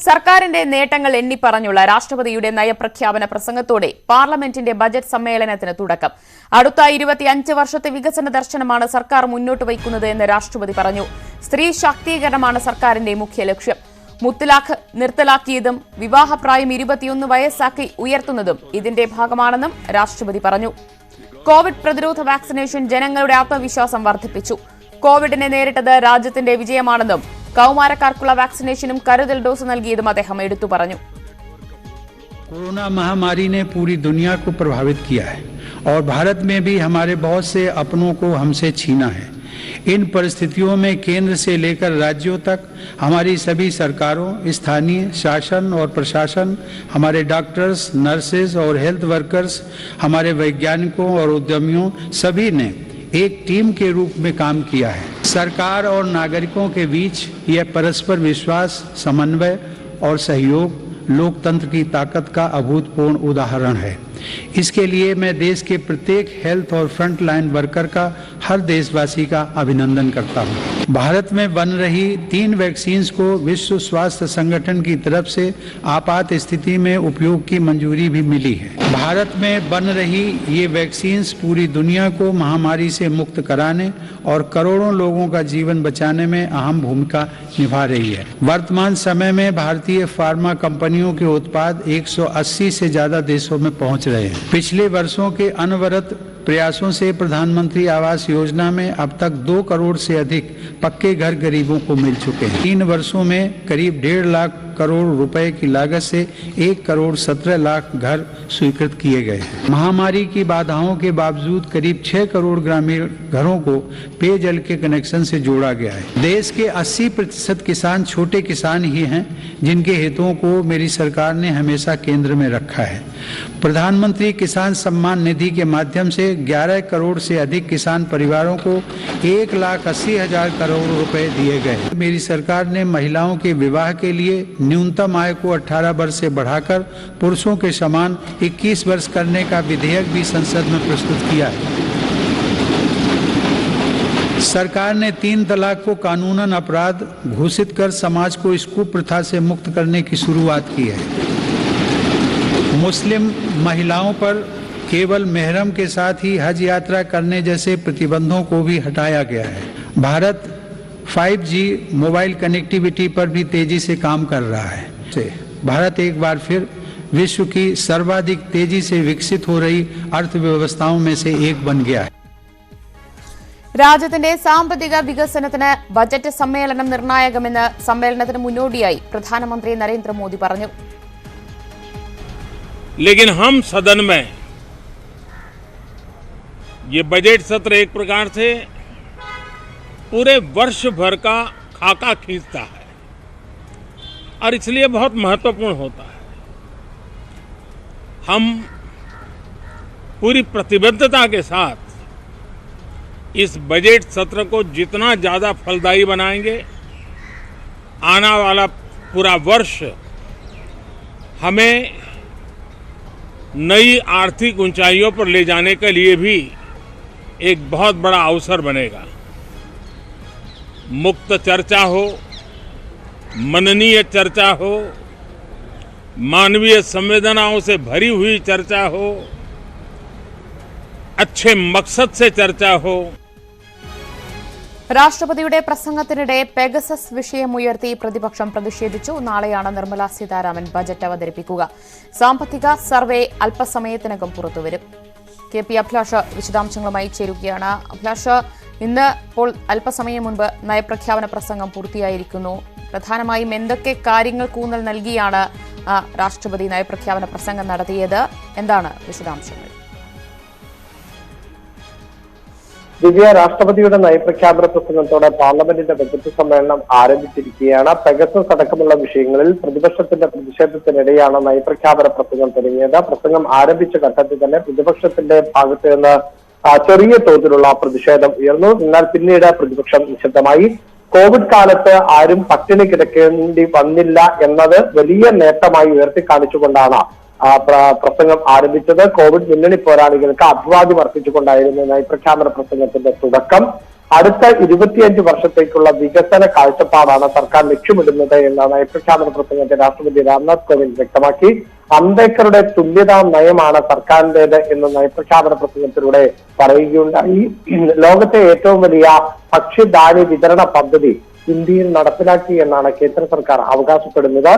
സർക്കാരിന്റെ നേട്ടങ്ങൾ എണ്ണിപ്പറഞ്ഞുള്ള രാഷ്ട്രപതിയുടെ നയപ്രഖ്യാപന പ്രസംഗത്തോടെ പാർലമെന്റിന്റെ ബജറ്റ് സമ്മേളനത്തിന് തുടക്കം. അടുത്ത 25 വർഷത്തെ വികസന ദർശനമാണ് സർക്കാർ മുന്നോട്ട് വയ്ക്കുന്നത് എന്ന് രാഷ്ട്രപതി പറഞ്ഞു. സ്ത്രീ ശാക്തീകരണമാണ് സർക്കാരിന്റെ മുഖ്യ ലക്ഷ്യം. മുത്തലാഖ് നിർത്തലാക്കിയതും വിവാഹപ്രായം 21 വയസ്സാക്കി ഉയർത്തുന്നതും ഇതിന്റെ ഭാഗമാണെന്നും രാഷ്ട്രപതി പറഞ്ഞു. കോവിഡ് പ്രതിരോധ വാക്സിനേഷൻ ജനങ്ങളുടെ ആത്മവിശ്വാസം വർദ്ധിപ്പിച്ചു. കോവിഡിനെ നേരിട്ടത് രാജ്യത്തിന്റെ വിജയമാണെന്നും കൗമാരക്കാർക്കുള്ള വാക്സിനേഷനും കരുതൽ ഡോസ് നൽകിയതും അദ്ദേഹം എടുത്തു പറഞ്ഞു. कोरोना महामारी ने पूरी दुनिया को प्रभावित किया है और भारत में भी हमारे बहुत से अपनों को हमसे छीना है। इन परिस्थितियों में केंद्र से लेकर राज्यों तक हमारी सभी सरकारों, स्थानीय शासन और प्रशासन, हमारे डॉक्टर्स, नर्सेज और हेल्थ वर्कर्स, हमारे वैज्ञानिकों और उद्यमियों सभी ने एक टीम के रूप में काम किया है। सरकार और नागरिकों के बीच यह परस्पर विश्वास, समन्वय और सहयोग लोकतंत्र की ताकत का अभूतपूर्व उदाहरण है। इसके लिए मैं देश के प्रत्येक हेल्थ और फ्रंट लाइन वर्कर का, हर देशवासी का अभिनंदन करता हूं। भारत में बन रही 3 वैक्सीन्स को विश्व स्वास्थ्य संगठन की तरफ से आपात स्थिति में उपयोग की मंजूरी भी मिली है। भारत में बन रही ये वैक्सीन्स पूरी दुनिया को महामारी से मुक्त कराने और करोड़ों लोगों का जीवन बचाने में अहम भूमिका निभा रही है। वर्तमान समय में भारतीय फार्मा कंपनियों के उत्पाद 180 से ज्यादा देशों में पहुंच रहे हैं। पिछले वर्षों के अनवरत प्रयासों से प्रधानमंत्री आवास योजना में अब तक 2 करोड़ से अधिक पक्के घर गरीबों को मिल चुके हैं। 3 वर्षों में करीब 1.5 लाख करोड़ रुपए की लागत से 1 करोड़ 17 लाख घर स्वीकृत किए गए हैं। महामारी की बाधाओं के बावजूद करीब 6 करोड़ ग्रामीण घरों को पेयजल के कनेक्शन से जोड़ा गया है। देश के 80% किसान छोटे किसान ही हैं, जिनके हितों को मेरी सरकार ने हमेशा केंद्र में रखा है। प्रधानमंत्री किसान सम्मान निधि के माध्यम से 11 करोड़ से अधिक किसान परिवारों को 1,80,000 करोड़ रुपए दिए गए। मेरी सरकार ने महिलाओं के विवाह के लिए न्यूनतम आय को 18 वर्ष से बढ़ाकर पुरुषों के समान 21 वर्ष करने का विधेयक भी संसद में प्रस्तुत किया है। सरकार ने 3 तलाक को कानूनन अपराध घोषित कर समाज को इस कुप्रथा से मुक्त करने की शुरुआत की है। मुस्लिम महिलाओं पर केवल मेहरम के साथ ही हज यात्रा करने जैसे प्रतिबंधों को भी हटाया गया है। भारत 5G मोबाइल कनेक्टिविटी पर भी तेजी से काम कर रहा है। भारत एक बार फिर विश्व की सर्वाधिक तेजी से विकसित हो रही अर्थव्यवस्थाओं में से एक बन गया है। രാജ്യത്തിന്റെ സാമ്പത്തിക വികസനത്തിന് ബജറ്റ് സമ്മേളനം നിർണായകമെന്ന് സമ്മേളനത്തിന് മുന്നോടിയായി പ്രധാനമന്ത്രി നരേന്ദ്രമോദി പറഞ്ഞു. लेकिन हम सदन में ये बजट सत्र एक प्रकार से पूरे वर्ष भर का खाका खींचता है और इसलिए बहुत महत्वपूर्ण होता है। हम पूरी प्रतिबद्धता के साथ इस बजट सत्र को जितना ज़्यादा फलदायी बनाएंगे, आने वाला पूरा वर्ष हमें नई आर्थिक ऊंचाइयों पर ले जाने के लिए भी एक बहुत बड़ा अवसर बनेगा। मुक्त चर्चा हो, मननीय चर्चा हो, मानवीय संवेदनाओं से भरी हुई चर्चा हो, अच्छे मकसद से चर्चा हो। രാഷ്ട്രപതിയുടെ പ്രസംഗത്തിനിടെ പെഗസസ് വിഷയമുയർത്തി പ്രതിപക്ഷം പ്രതിഷേധിച്ചു. നാളെയാണ് നിർമ്മലാ സീതാരാമൻ ബജറ്റ് അവതരിപ്പിക്കുക. സാമ്പത്തിക സർവേ അല്പസമയത്തിനകം പുറത്തുവരും. KP അഭിലാഷ് വിശദാംശങ്ങളുമായി ചേരുകയാണ്. അഭിലാഷ്, ഇന്ന് ഇപ്പോൾ അല്പസമയം മുൻപ് നയപ്രഖ്യാപന പ്രസംഗം പൂർത്തിയായിരിക്കുന്നു. പ്രധാനമായും എന്തൊക്കെ കാര്യങ്ങൾക്ക് ഊന്നൽ നൽകിയാണ് രാഷ്ട്രപതി നയപ്രഖ്യാപന പ്രസംഗം നടത്തിയത്? എന്താണ് വിശദാംശങ്ങൾ? ദിവ്യ, രാഷ്ട്രപതിയുടെ നയപ്രഖ്യാപന പ്രസംഗത്തോടെ പാർലമെന്റിന്റെ ബജറ്റ് സമ്മേളനം ആരംഭിച്ചിരിക്കുകയാണ്. പെഗസസ് അടക്കമുള്ള വിഷയങ്ങളിൽ പ്രതിപക്ഷത്തിന്റെ പ്രതിഷേധത്തിനിടെയാണ് നയപ്രഖ്യാപന പ്രസംഗം തുടങ്ങിയത്. പ്രസംഗം ആരംഭിച്ച ഘട്ടത്തിൽ തന്നെ പ്രതിപക്ഷത്തിന്റെ ഭാഗത്ത് നിന്ന് ചെറിയ തോതിലുള്ള പ്രതിഷേധം ഉയർന്നു. എന്നാൽ പിന്നീട് പ്രതിപക്ഷം നിശബ്ദമായി. കോവിഡ് കാലത്ത് ആരും പട്ടിണി കിടക്കേണ്ടി വന്നില്ല എന്നത് വലിയ നേട്ടമായി ഉയർത്തിക്കാണിച്ചുകൊണ്ടാണ് പ്രസംഗം ആരംഭിച്ചത്. കോവിഡ് മുന്നണി പോരാളികൾക്ക് അഭിവാദ്യം അർപ്പിച്ചുകൊണ്ടായിരുന്നു നയപ്രഖ്യാപന പ്രസംഗത്തിന്റെ തുടക്കം. അടുത്ത 25 വർഷത്തേക്കുള്ള വികസന കാഴ്ചപ്പാടാണ് സർക്കാർ ലക്ഷ്യമിടുന്നത് എന്ന നയപ്രഖ്യാപന പ്രസംഗത്തിൽ രാഷ്ട്രപതി രാംനാഥ് കോവിന്ദ് വ്യക്തമാക്കി. അംബേദ്കറുടെ തുല്യതാ നയമാണ് സർക്കാരിന്റേത് എന്ന് നയപ്രഖ്യാപന പ്രസംഗത്തിലൂടെ പറയുകയുണ്ടായി. ലോകത്തെ ഏറ്റവും വലിയ ഭക്ഷ്യധാന്യ വിതരണ പദ്ധതി ഇന്ത്യയിൽ നടപ്പിലാക്കി എന്നാണ് കേന്ദ്ര സർക്കാർ അവകാശപ്പെടുന്നത്.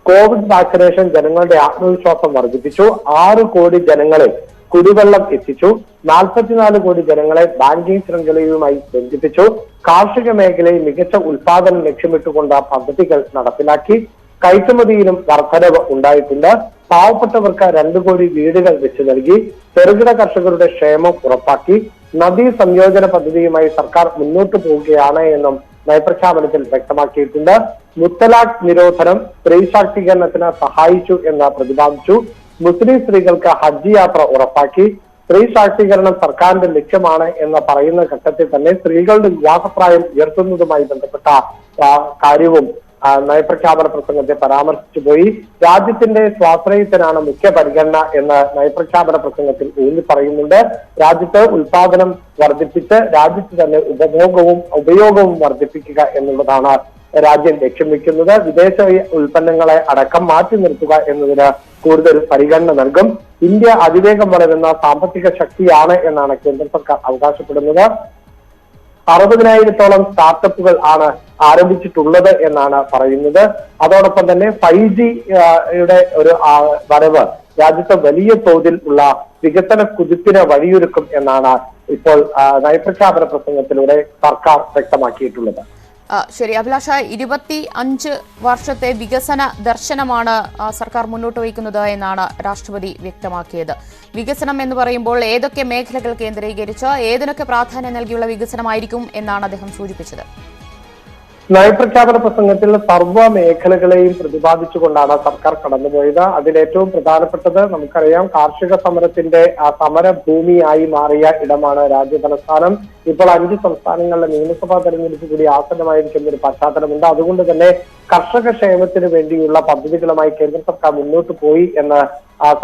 കോവിഡ് വാക്സിനേഷൻ ജനങ്ങളുടെ ആത്മവിശ്വാസം വർദ്ധിപ്പിച്ചു. 6 കോടി ജനങ്ങളെ കുടിവെള്ളം എത്തിച്ചു. 44 കോടി ജനങ്ങളെ ബാങ്കിംഗ് ശൃംഖലയുമായി ബന്ധിപ്പിച്ചു. കാർഷിക മേഖലയിൽ മികച്ച ഉൽപാദനം ലക്ഷ്യമിട്ടുകൊണ്ട് പദ്ധതികൾ നടപ്പിലാക്കി. കയറ്റുമതിയിലും വർധനവ് ഉണ്ടായിട്ടുണ്ട്. പാവപ്പെട്ടവർക്ക് 2 കോടി വീടുകൾ വെച്ച് നൽകി. ചെറുകിട കർഷകരുടെ ക്ഷേമം ഉറപ്പാക്കി. നദീ സംയോജന പദ്ധതിയുമായി സർക്കാർ മുന്നോട്ട് പോവുകയാണ് എന്നും നയപ്രഖ്യാപനത്തിൽ വ്യക്തമാക്കിയിട്ടുണ്ട്. മുത്തലാഖ് നിരോധനം സ്ത്രീ ശാക്തീകരണത്തിന് സഹായിച്ചു എന്ന് പ്രതിപാദിച്ചു. മുസ്ലിം സ്ത്രീകൾക്ക് ഹജ്ജ് യാത്ര ഉറപ്പാക്കി. സ്ത്രീ ശാക്തീകരണം സർക്കാരിന്റെ ലക്ഷ്യമാണ് എന്ന് പറയുന്ന ഘട്ടത്തിൽ തന്നെ സ്ത്രീകളുടെ വിവാഹപ്രായം ഉയർത്തുന്നതുമായി ബന്ധപ്പെട്ട കാര്യവും നയപ്രഖ്യാപന പ്രസംഗത്തെ പരാമർശിച്ചു പോയി. രാജ്യത്തിന്റെ സ്വാശ്രയത്തിനാണ് മുഖ്യ പരിഗണന എന്ന് നയപ്രഖ്യാപന പ്രസംഗത്തിൽ ഊന്നി പറയുന്നുണ്ട്. രാജ്യത്ത് ഉൽപാദനം വർദ്ധിപ്പിച്ച് രാജ്യത്ത് തന്നെ ഉപയോഗവും വർദ്ധിപ്പിക്കുക എന്നുള്ളതാണ് രാജ്യം ലക്ഷ്യം വെക്കുന്നത്. വിദേശ ഉൽപ്പന്നങ്ങളെ അടക്കം മാറ്റി നിർത്തുക എന്നതിന് കൂടുതൽ പരിഗണന നൽകും. ഇന്ത്യ അതിവേഗം വളരുന്ന സാമ്പത്തിക ശക്തിയാണ് എന്നാണ് കേന്ദ്ര സർക്കാർ അവകാശപ്പെടുന്നത്. 60,000-ഓളം സ്റ്റാർട്ടപ്പുകൾ ആണ് ആരംഭിച്ചിട്ടുള്ളത് എന്നാണ് പറയുന്നത്. അതോടൊപ്പം തന്നെ 5G-യുടെ ഒരു വരവ് രാജ്യത്ത് വലിയ തോതിൽ ഉള്ള വികസന കുതിപ്പിന് വഴിയൊരുക്കും എന്നാണ് ഇപ്പോൾ നയപ്രഖ്യാപന പ്രസംഗത്തിലൂടെ സർക്കാർ വ്യക്തമാക്കിയിട്ടുള്ളത്. ശരി അഭിലാഷ, 25 വർഷത്തെ വികസന ദർശനമാണ് സർക്കാർ മുന്നോട്ട് വയ്ക്കുന്നത് എന്നാണ് രാഷ്ട്രപതി വ്യക്തമാക്കിയത്. വികസനം എന്ന് പറയുമ്പോൾ ഏതൊക്കെ മേഖലകൾ കേന്ദ്രീകരിച്ച് ഏതിനൊക്കെ പ്രാധാന്യം നൽകിയുള്ള വികസനമായിരിക്കും എന്നാണ് അദ്ദേഹം സൂചിപ്പിച്ചത്? നയപ്രഖ്യാപന പ്രസംഗത്തിൽ സർവ്വ മേഖലകളെയും പ്രതിപാദിച്ചുകൊണ്ടാണ് സർക്കാർ കടന്നുപോയത്. അതിലേറ്റവും പ്രധാനപ്പെട്ടത് നമുക്കറിയാം, കാർഷിക സമരത്തിന്റെ സമരഭൂമിയായി മാറിയ ഇടമാണ് രാജ്യതലസ്ഥാനം. ഇപ്പോൾ 5 സംസ്ഥാനങ്ങളിലെ നിയമസഭാ തെരഞ്ഞെടുപ്പ് കൂടി ആസന്നമായിരിക്കുന്ന ഒരു പശ്ചാത്തലമുണ്ട്. അതുകൊണ്ട് തന്നെ കർഷക ക്ഷേമത്തിന് വേണ്ടിയുള്ള പദ്ധതികളുമായി കേന്ദ്ര സർക്കാർ മുന്നോട്ട് പോയി എന്ന്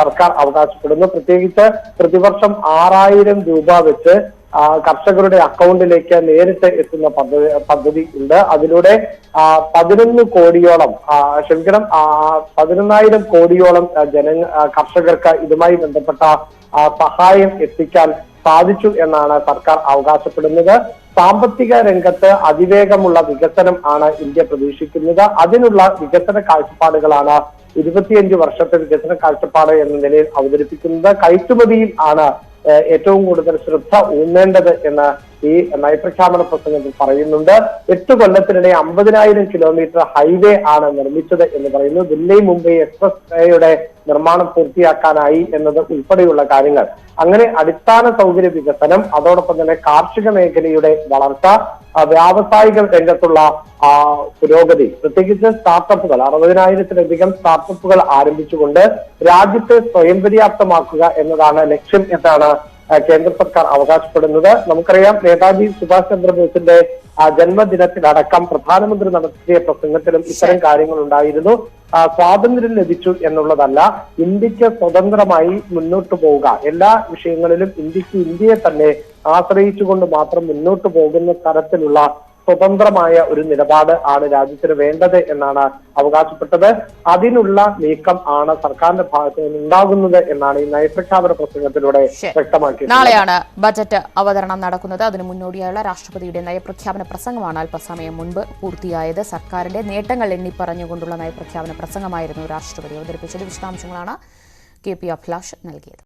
സർക്കാർ അവകാശപ്പെടുന്നു. പ്രത്യേകിച്ച് പ്രതിവർഷം 6,000 രൂപ വെച്ച് കർഷകരുടെ അക്കൗണ്ടിലേക്ക് നേരിട്ട് എത്തുന്ന പദ്ധതി ഉണ്ട്. അതിലൂടെ 11 കോടിയോളം 11,000 കോടിയോളം കർഷകർക്ക് ഇതുമായി ബന്ധപ്പെട്ട സഹായം എത്തിക്കാൻ സാധിച്ചു എന്നാണ് സർക്കാർ അവകാശപ്പെടുന്നത്. സാമ്പത്തിക രംഗത്ത് അതിവേഗമുള്ള വികസനം ആണ് ഇന്ത്യ പ്രതീക്ഷിക്കുന്നത്. അതിനുള്ള വികസന കാഴ്ചപ്പാടുകളാണ് 25 വർഷത്തെ വികസന കാഴ്ചപ്പാട് എന്ന നിലയിൽ അവതരിപ്പിക്കുന്നത്. കയറ്റുമതിയിൽ ആണ് ഏറ്റവും കൂടുതൽ ശ്രദ്ധ ഊന്നേണ്ടത് എന്ന് ഈ നയപ്രഖ്യാപന പ്രസംഗത്തിൽ പറയുന്നുണ്ട്. 8 കൊല്ലത്തിനിടെ 50,000 കിലോമീറ്റർ ഹൈവേ ആണ് നിർമ്മിച്ചത് എന്ന് പറയുന്നു. ദില്ലി മുംബൈ എക്സ്പ്രസ് വേയുടെ നിർമ്മാണം പൂർത്തിയാക്കാനായി എന്നത് ഉൾപ്പെടെയുള്ള കാര്യങ്ങൾ. അങ്ങനെ അടിസ്ഥാന സൗകര്യ വികസനം, അതോടൊപ്പം തന്നെ കാർഷിക മേഖലയുടെ വളർച്ച, വ്യാവസായിക രംഗത്തുള്ള പുരോഗതി, പ്രത്യേകിച്ച് സ്റ്റാർട്ടപ്പുകൾ 60,000-ലധികം സ്റ്റാർട്ടപ്പുകൾ ആരംഭിച്ചുകൊണ്ട് രാജ്യത്തെ സ്വയം പര്യാപ്തമാക്കുക എന്നതാണ് ലക്ഷ്യം എന്നാണ് കേന്ദ്ര സർക്കാർ അവകാശപ്പെടുന്നത്. നമുക്കറിയാം, നേതാജി സുഭാഷ് ചന്ദ്രബോസിന്റെ ജന്മദിനത്തിലടക്കം പ്രധാനമന്ത്രി നടത്തിയ പ്രസംഗത്തിലും ഇത്തരം കാര്യങ്ങൾ ഉണ്ടായിരുന്നു. സ്വാതന്ത്ര്യം ലഭിച്ചു എന്നുള്ളതല്ല, ഇന്ത്യക്ക് സ്വതന്ത്രമായി മുന്നോട്ട് പോവുക, എല്ലാ വിഷയങ്ങളിലും ഇന്ത്യയെ തന്നെ ആശ്രയിച്ചുകൊണ്ട് മാത്രം മുന്നോട്ട് പോകുന്ന തരത്തിലുള്ള സ്വതന്ത്രമായ ഒരു നിലപാട് ആണ് രാജ്യത്തിന് വേണ്ടത് എന്നാണ് അവകാശപ്പെട്ടത്. അതിനുള്ള നീക്കം ആണ് സർക്കാരിന്റെ ഭാഗത്ത് നിന്ന് ഉണ്ടാകുന്നത് എന്നാണ് ഈ നയപ്രഖ്യാപന പ്രസംഗത്തിലൂടെ വ്യക്തമാക്കിയത്. നാളെയാണ് ബജറ്റ് അവതരണം നടക്കുന്നത്. അതിനു മുന്നോടിയായുള്ള രാഷ്ട്രപതിയുടെ നയപ്രഖ്യാപന പ്രസംഗമാണ് അല്പസമയം മുൻപ് പൂർത്തിയായത്. സർക്കാരിന്റെ നേട്ടങ്ങൾ എണ്ണിപ്പറഞ്ഞുകൊണ്ടുള്ള നയപ്രഖ്യാപന പ്രസംഗമായിരുന്നു രാഷ്ട്രപതി അവതരിപ്പിച്ചത്. വിശദാംശങ്ങളാണ് KP അഭിലാഷ് നൽകിയത്.